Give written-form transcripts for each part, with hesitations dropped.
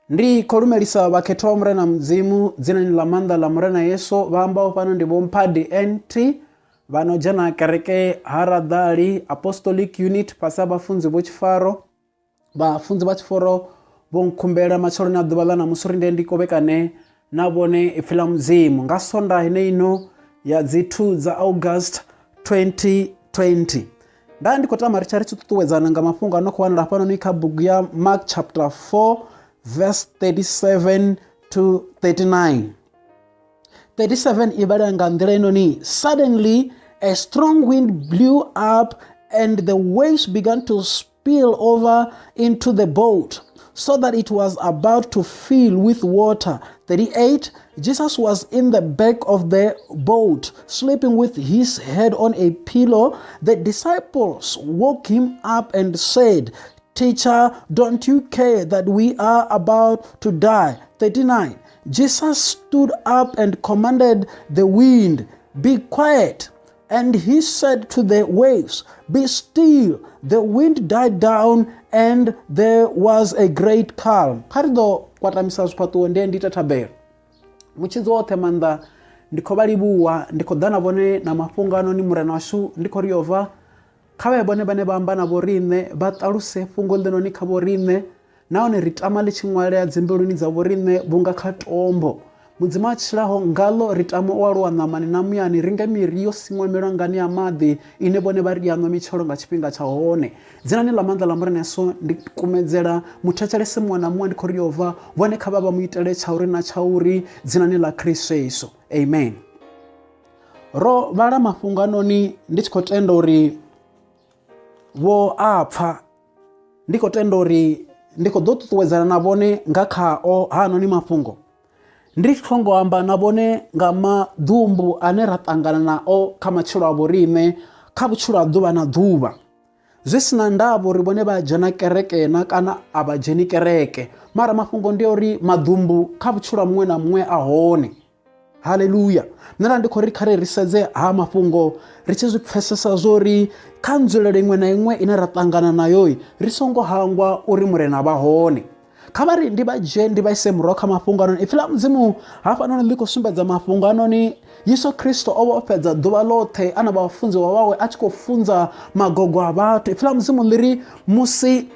Ndi kolumelisa bakhetwa mrena mzimu dzina ni lamanda la mrena Yesu vambao pano ndi Mphadi NT vano jana kereke haradali Apostolic Unity pasaba funzi bochifaro bafunzi bachiforo bonkhumbela macholoni na dubala na musurinde ndikobekane nabone ifila mzimu ngasonda hine ino ya zitu za August 2020 ndandi kotama richari tutuwezana nga mafunga no kuwanira pano ni kabugu ya Mark chapter 4 verse 37 to 39. 37 ibada ngandira ino ni suddenly a strong wind blew up and the waves began to spill over into the boat so that it was about to fill with water. 38 Jesus was in the back of the boat sleeping with his head on a pillow. The disciples woke him up and said, "Teacher, don't you care that we are about to die?" 39 Jesus stood up and commanded the wind, "Be quiet." And he said to the waves, "Be still." The wind died down and there was a great calm. Karido kwatamisa supatu ndi nditatabera. Muchizo wote manda ndiko balibuwa ndiko dana bone na mafungano ni murena washu ndiko riova kawe bone bane bambana borine bataluse fungo ndeno ni kaborine naone ritama lichimwale adzimbelu ni za borine bunga katombo mudzima chilaho ngalo ritamo waluwa namani namuyani ringa miriyo simwe mirangani ya madhi ine bone bari yano micholo nga chipinga cha hoone dzina ni lamanda la mrena Yesu ndikumedzera mutachale simwana mwa ndiko riova bone kababa muitele chauri na chauri dzina ni la Kristo Yesu. Amen. Ro bala mafungano ni ndichikotenda uri wo apfa ndikotenda uri ndiko dotuwezana nabone ngakhao hano ni mafungo ndikhongo amba nabone nga madumbu ane ratangana nao kama chilo aborime kabuchura duba na duba zisina ndabo ribone bajana kereke na kana abajeni kereke mara mafungo ndio ri madumbu kabuchura mwe na mwe ahone. Haleluya. Nana ndiko rikare riseze ha mafungo richezu kufesesa zori kanzulele imwe na imwe inaratangana nayo risongo hangwa uri murena bahone kabari ndibaje ndibaise muroka mafungano ifila mzimu hapa none liko sumbedza mafungano ni Yesu Kristo obopedza duba lote ana bafunzi wawe achikofunza magogo abantu ifila mzimu liri musi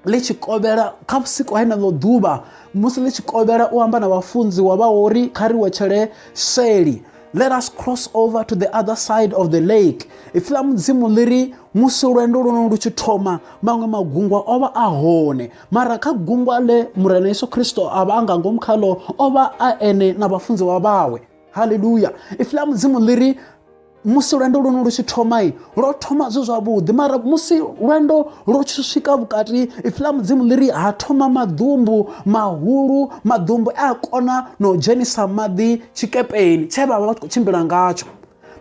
lichikobera kapsiko haina lo duba musi lichikobera uamba na bafunzi wabawori kari wachele seli. Let us cross over to the other side of the lake. Ifila mzimu liri musi urendo runo ruchitoma mangwe magungwa oba ahone mara kagungwa le murena Yesu Kristo abanga ngomkhalo oba aene nabafunzi wabawe. Haleluya. Ifila mzimu liri musi urendo runo ruchitomai rotoma zozwabudi mara musi urendo ruchishika bukati ifila mzimu liri hatoma madumbu mahuru madumbu akona no jenisa madhi chikepeni cheba batko chimbira ngacho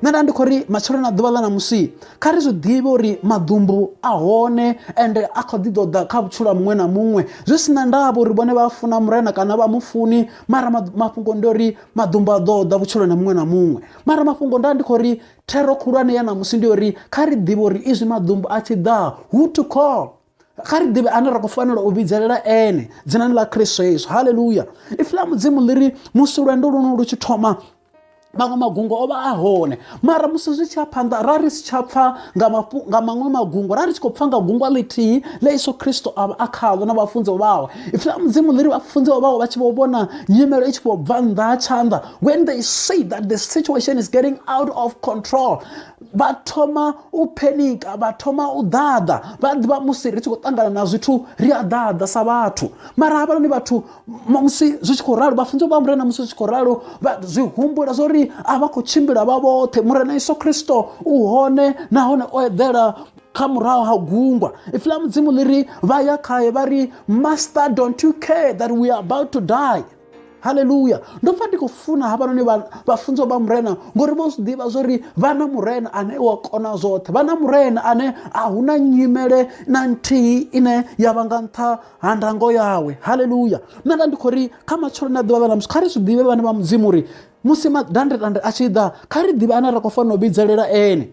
nana ndikori macholona dubala na musi karizo dibori madumbu ahone ende akodido da kabuchura mwe na mumwe zisina ndabo ribone bafuna mrena kana bamufuni mara mafungo ndori madumba do da buchura na mwe na mumwe mara mafungo ndandikori tero kurane yana musi ndori kari dibori izi madumbu achida who to call kari dibe anara kufanira muvhidzelela ene dzina la Kristo Yesu. Haleluya. Ifila mudzimu liri musurendo runo ruchitoma mangwe magungo oba ahone mara musi chapanda rari sichapfa nga mangwe magungo rari chikopfanga gungwa liti le Yesu Kristo akhalo na bafunzi bawo ifila mzimu liri bafunzi bawo bachibobona nyimelo ichibobvanda chanda when they say that the situation is getting out of control batoma upenika batoma udada ba musi richikotangana na zwithu riadada sabatu mara abalo ni bathu musi zvichikoralo bafunzi ba mrena musi zvichikoralo zvihumbura zori abako chimbira babote murena Yesu Kristo uhone nahone oedera kamurao hagungwa ifila mzimu liri vaya kaye bari "Master, don't you care that we are about to die?" Haleluya. Ndofati kufuna hapa noni bafunzo ba mrena ngoribos diba zori vana murena ane wakona zote vana murena ane ahuna nyimele nanti ine yabanganta handango yawe. Haleluya. Nanda ndikori kama cholona diba na mskari sudibe bana ba mzimuri musima dande achida kari diba ana rakofano bidzelela ene.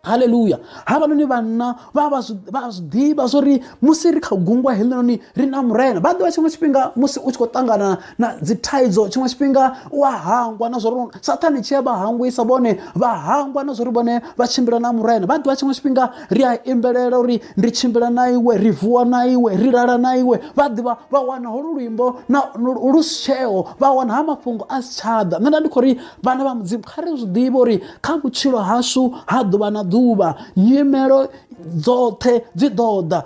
Haleluya. Havanoni vanna va zwiḓivha zwo musi ri kha gungwa heḽinoni ri na murena vha ḓivha tshiṅwe tshifhinga musi u tshi khou ṱangana na dzi thaidzo tshiṅwe tshifhinga wa hangwa na zwo ri Saṱhani tshi ya vha hangwisa vhone vha hangwa na zwo ri vhone vha tshimbila na murena vha ḓivha tshiṅwe tshifhinga ri a imbelela uri ndi tshimbila na iwe ri vuwa na iwe ri lala na iwe vha ḓivha vha wana holu luimbo na lu si tsheo vha wana ha mafhungo a si tshaḓa. Nṋe nda ndi khou ri vhana vha mudzimu kha ri zwi ḓivhe uri kha vhutshilo hashu ha ḓuvha na ḓuvha nyimelo dzoṱhe dzi ḓo ḓa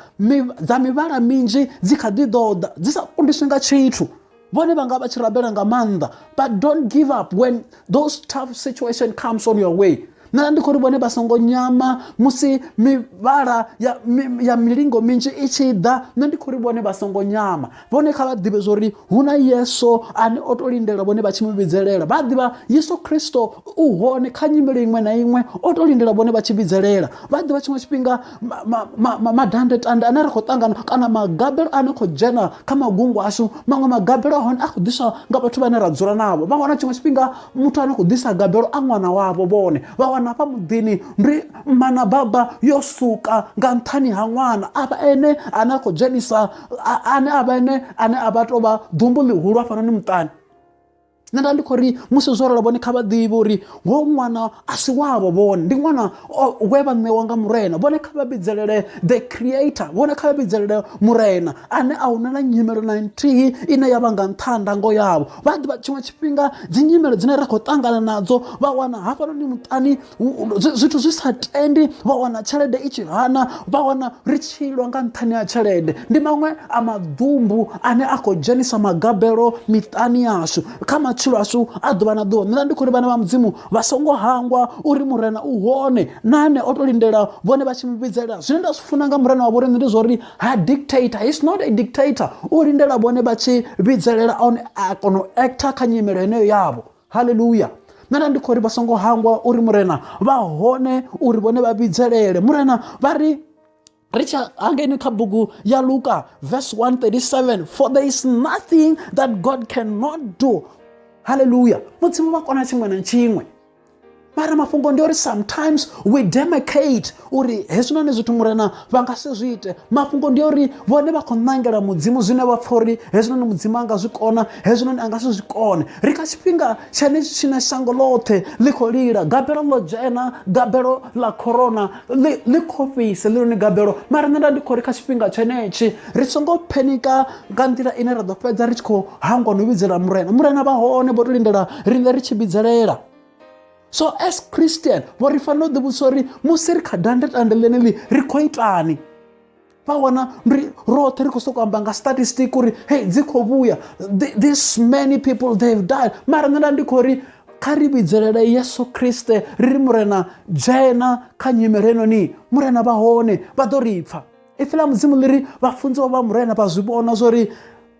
dza mivhala minzhi dzi kha ḓi ḓo ḓa dzi sa kundiswi nga tshithu vhone vha nga vha tshi rabela nga maanḓa, but don't give up when those tough situation comes on your way. Nṋe ndi khou ri vhone vha songo nyama musi mivhala ya milingo minzhi i tshi ḓa. Nṋe ndi khou ri vhone vha songo nyama vhone kha vha ḓivhe zwo ri hu na Yesu ane o to lindela vhone vha tshi muvhidzelela vha ḓivha Yesu Kristo u hone kha nyimele iṅwe na iṅwe o to lindela vhone vha tshi vhidzelela vha ḓivha tshiṅwe tshifhinga madandetande ane ri khou ṱangana kana magabelo ane khou dzhena kha magungu ashu maṅwe magabelo a hone a khou ḓiswa nga vhathu vhane ra dzula navho vha wana tshiṅwe tshifhinga muthu ane khou ḓisa gabelo a ṅwana wavho vhone vha na pa muḓini ndi mana baba yo suka nga nṱhani ha ṅwana avha ene ane a khou dzhenisa ane avha ene ane a vha tou vha ḓumbu ḽihulu afhanoni muṱani. Nṋe nda ndi khou ri musi zwo ralo vhone kha vha ḓivhe uri wo ṅwana a si wavho vhone ndi ṅwana we vha ṋewa nga murena vhone kha vha vhidzelele the creator vhone kha vha vhidzelele murena ane a huna na nyimelo na nthihi ine ya vha nga nṱha ndango yavho vha ḓivha tshiṅwe tshifhinga dzi nyimelo dzine ra khou ṱangana nadzo vha wana hafhanoni muṱani zwithu zwi sa tendi vha wana tshelede i tshi hana vha wana ri tshilwa nga nṱhani ha tshelede ndi maṅwe a madumbu ane a khou dzhenisa magabelo miṱani yashu kha matshilo ashu a ḓuvha na ḓuvha. Nṋe ndi khou ri vhana vha mudzimu vha songo hangwa uri murena u hone nane o to lindela vhone vha tshi muvhidzelela zwine nda zwi funa nga murena wa vhoriṋe ndi zwo ri ha dictator, he's not a dictator u lindela vhone vha tshi vhidzelela one a kona u actor kha nyimelo heneyo yavho. Haleluya. Nṋe ndi khou ri vha songo hangwa uri murena vha hone uri vhone vha vhidzelele murena vha ri Richard hangeni kha bugu ya Luka verse 137 for there is nothing that God cannot do. Hallelujah. Mudzimu vha kona tshiṅwe na tshiṅwe mara mafhungo ndi uri sometimes we demarcate uri hezwinoni zwithu murena vha nga si zwi ite mafhungo ndi uri vhone vha khou ṋangela mudzimu zwine vha pfha uri hezwinoni mudzimu a nga zwi kona hezwinoni a nga si zwi kone ri kha tshifhinga tshenetshi tshine shango ḽoṱhe ḽi khou lila gabelo ḽo dzhena gabelo ḽa corona ḽi khou fhisa ḽinoni gabelo mara nṋe nda ndi khou ri kha tshifhinga tshenetshi ri songo phenika nga nḓila ine ra ḓo fhedza ri tshi khou hangwa no vhidzela murena vha hone vho to lindela riṋe ri tshi vhidzelela. So as Christian vho ri fanela u ḓivhudzisa uri musi ri kha dandetande ḽeneḽi ri khou itani vha wana roṱhe ri khou sokou amba nga statistic uri hey dzi khou vhuya this many people they've died mara nṋe nda ndi khou ri kha ri vhidzelele Yesu Kriste ri ri murena dzhena kha nyimele henoni murena vha hone vha ḓo ri pfha ifila mudzimu ḽiri vhafunziwa vha murena vha zwi vhona zwori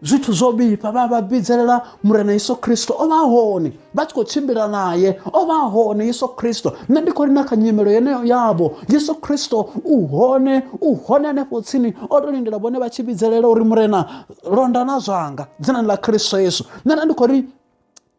zwithu zwo vhifha vha vhidzelela murena Yesu Kristo o vha hone vha tshi khou tshimbila naye o vha hone Yesu Kristo. Nṋe ndi khou ri na kha nyimelo yeneyo yavho Yesu Kristo u hone hanefho tsini o to lindela vhone vha tshi vhidzelela uri murena londa na zwanga dzina ḽa Kristo Yesu. Nṋe ndi khou ri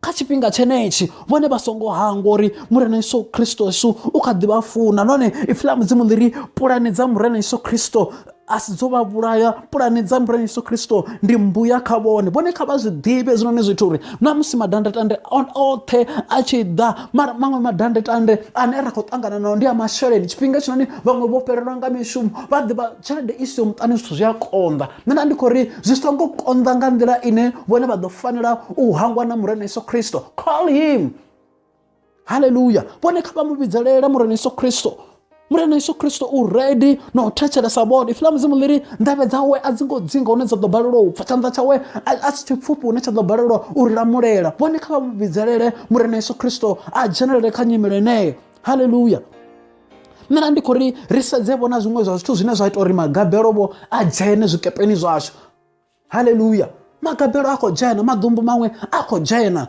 kha tshifhinga tshenetshi vhone vha songo hangwa uri murena Yesu Kristo Yesu u kha ḓi vha funa nahone ifila mudzimu ḽiri pulani dza murena Yesu Kristo a si dzo vha vhulaya pulani dza murena Yesu Kristo ndi mbuya kha vhone kha vha zwi ḓivhe zwinoni zwithu uri na musi madandetande oṱhe a tshi ḓa mara maṅwe madandetande ane ra khou ṱangana nao ndi a masheleni tshifhinga tshinoni vhaṅwe vho fhelelwa nga mishumo vha ḓivha tshelede i siho muṱani zwithu zwi a konḓa. Nṋe ndi khou ri zwi songo konḓa nga nḓila ine vhone vha ḓo fanela u hangwa na murena Yesu Kristo. Call him. Hallelujah. Vhone kha vha mu vhidzelele murena Yesu Kristo. Murena Yesu Kristo u ready no u thetshelesa vhone ifila mudzimu ḽiri ndavhe dzawe a dzi ngo dzinga hune dza ḓo balelwa u pfha tshanḓa tshawe a si tshipfufhi hune tsha ḓo balelwa u ri lamulela vhone kha vha mu vhidzelele murena Yesu Kristo a dzhenelele kha nyimelo eneyo. Haleluya. Nṋe ndi khou ri ri sedze vhona zwiṅwe zwa zwithu zwine zwa ita uri magabelovho a dzhene zwikepeni zwashu. Haleluya. Magabelo a khou dzhena madumbu maṅwe a khou dzhena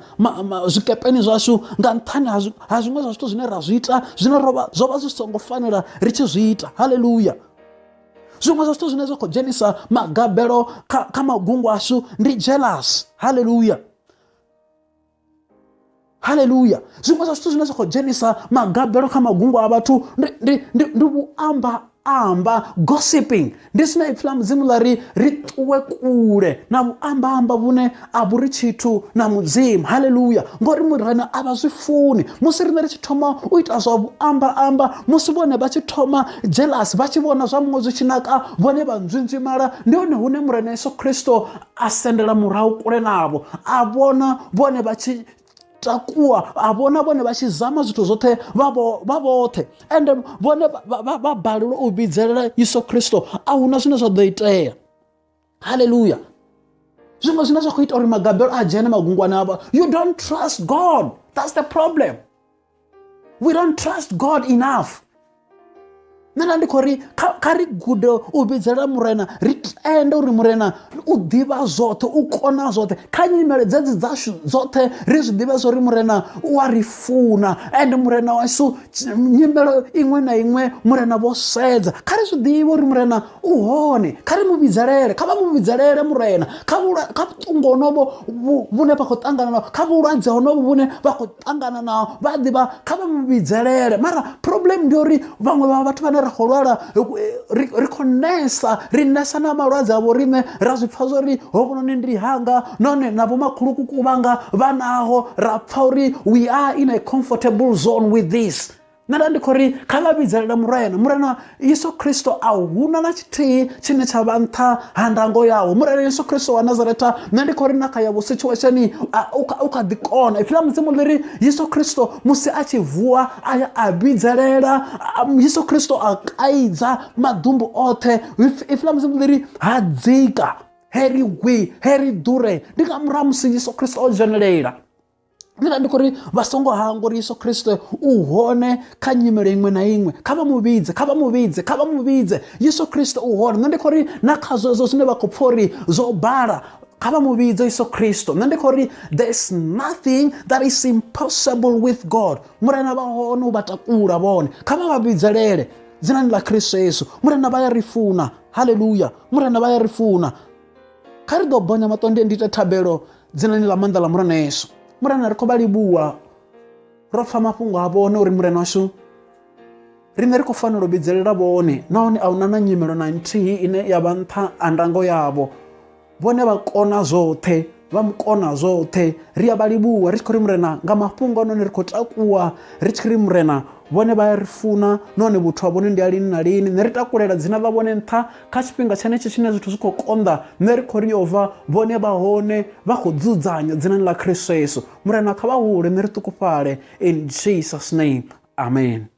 zwikepeni zwashu nga nṱhani ha zwiṅwe zwa zwithu zwine ra zwi ita zwine zwo vha zwi songo fanela ri tshi zwi ita. Haleluya. Zwiṅwe zwa zwithu zwine zwa khou dzhenisa magabelo kha magungu ashu ndi jealous. Haleluya. Hallelujah. Zwiṅwe zwa zwithu zwine zwa khou dzhenisa magabelo kha magungu a vhathu ndi amba gossiping. Ndi zwine ipfhi mudzimu ḽa ri ṱuwe kule na vhuamba vhune a vhu ri tshithu na mudzimu. Hallelujah. Ngori murena a vha zwi funi musi riṋe ri tshi thoma u ita zwa vhuamba musi vhone vha tshi thoma jealous vha tshi vhona zwa muṅwe zwi tshi naka vhone vha nzwinzwimala, ndi hone hune murena Yesu Kristo a sendela murahu kule navho, a vhona vhone vha tshi takuwa, a vhona vhone vha tshi zama zwithu zwoṱhe vha vhoṱhe, ende vhone vha balelwa u vhidzelela Yesu Kristo. A huna zwine zwa ḓo itea. Hallelujah. Zwiṅwe zwine zwa khou ita uri magabelo a dzhene magungwane avho, you don't trust God. That's the problem. We don't trust God enough. Nṋe ndi khou ri kha ri gude u vhidzelela murena, ri tende uri murena u ḓivha zwoṱhe, u kona zwoṱhe kha nyimele dzedzi dzashu dzoṱhe. Ri zwi ḓivhe zwo ri murena u a ri funa, ende murena washu nyimelo iṅwe na iṅwe murena vho sedza. Kha ri zwi ḓivhe uri murena u hone, kha ri muvhidzelele, kha vha muvhidzelele murena kha vhuṱungu honovho vhune vha khou ṱangana nao, kha vhulwadze honovho vhune vha khou ṱangana nao, vha ḓivha kha vha muvhidzelele. Mara problem ndi uri vhaṅwe vha vhathu vhane ri khou lwala ri khou nesa, ri nesa na malwadze avho riṋe, ra zwi pfha zwo ri hovhunoni ndi hanga, nahone na vhomakhulukuku vhanga vha naho, ra pfha uri we are in a comfortable zone with this. Nṋe ndi khou ri kha vha vhidzelele murena Yesu Kristo. A huna na tshithihi tshine tsha vha nṱha ha ndango yawo. Murena Yesu Kristo wa Nazareta, nṋe ndi khou ri na kha yavho situation u kha ḓi kona. Ipfhi ḽa mudzimu ḽi ri Yesu Kristo musi a tshi vuwa a vhidzelela, Yesu Kristo a kaidza madumbu oṱhe. Ipfhi ḽa mudzimu ḽi ri ha dzika heri gwi heri ḓure. Ndi nga murahu musi Yesu Kristo o dzhenelela. Nṋe ndi khou ri vha songo hangwa uri Yesu Kristo u hone kha nyimele iṅwe na iṅwe. Kha vha muvhidze Yesu Kristo u hone. Nṋe ndi khou ri na kha zwezwo zwine vha khou pfha uri zwo bala, kha vha muvhidze Yesu Kristo. Nṋe ndi khou ri there's nothing that is impossible with God. Murena vha hone u vha takula vhone, kha vha vhidzelele dzinani ḽa Kristo Yesu. Murena vha ya ri funa. Hallelujah. Murena vha ya ri funa. Kha ri ḓo bonya maṱo ndi ite thabelo dzinani ḽa maanḓa ḽa murena Yesu. Murena ri khou vha livhuwa, ro pfha mafhungo a vhone uri murena washu riṋe ri khou fanela u vhidzelela vhone, nahone a huna na nyimelo na nthihi ine ya vha nṱha a ndango yavho. Vhone vha kona zwoṱhe, vha mukona zwoṱhe. Ri a vha livhuwa ri tshi khou ri murena nga mafhungo anone ri khou takuwa, ri tshi khou ri murena vhone vha ya ri funa, nahone vhuthu ha vhone ndi a lini na lini. Nṋe ri takulela dzina ḽa vhone nṱha kha tshifhinga tshenetsho tshine zwithu zwi khou konḓa. Nṋe ri khou ri yova vhone vha hone vha khou dzudzanya dzinani ḽa Kristo Yesu. Murena kha vha hule, nṋe ri ṱukufhale in Jesus name. Amen.